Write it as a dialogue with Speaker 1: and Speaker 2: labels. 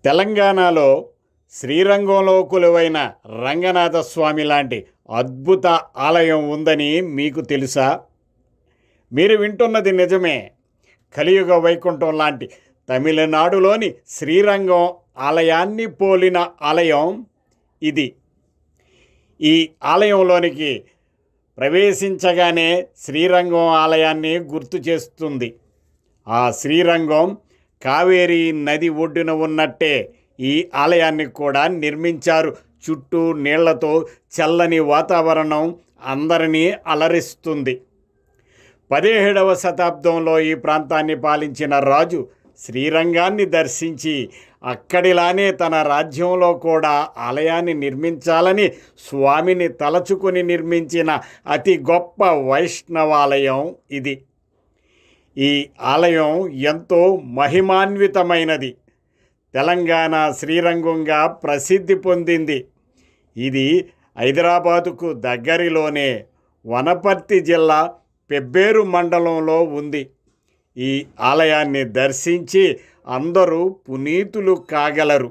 Speaker 1: తెలంగాణలో శ్రీరంగంలో కొలువైన రంగనాథస్వామి లాంటి అద్భుత ఆలయం ఉందని మీకు తెలుసా? మీరు వింటున్నది నిజమే. కలియుగ వైకుంఠం లాంటి తమిళనాడులోని శ్రీరంగం ఆలయాన్ని పోలిన ఆలయం ఇది. ఈ ఆలయంలోనికి ప్రవేశించగానే శ్రీరంగం ఆలయాన్ని గుర్తు చేస్తుంది. ఆ శ్రీరంగం కావేరీ నది ఒడ్డున ఉన్నట్టే ఈ ఆలయాన్ని కూడా నిర్మించారు. చుట్టూ నీళ్లతో చల్లని వాతావరణం అందరినీ అలరిస్తుంది. 17వ శతాబ్దంలో ఈ ప్రాంతాన్ని పాలించిన రాజు శ్రీరంగాన్ని దర్శించి అక్కడిలానే తన రాజ్యంలో కూడా ఆలయాన్ని నిర్మించాలని స్వామిని తలచుకుని నిర్మించిన అతి గొప్ప వైష్ణవాలయం ఇది. ఈ ఆలయం ఎంతో మహిమాన్వితమైనది. తెలంగాణ శ్రీరంగంగా ప్రసిద్ధి పొందింది. ఇది హైదరాబాదుకు దగ్గరలోనే వనపర్తి జిల్లా పెబ్బేరు మండలంలో ఉంది. ఈ ఆలయాన్ని దర్శించి అందరూ పునీతులు కాగలరు.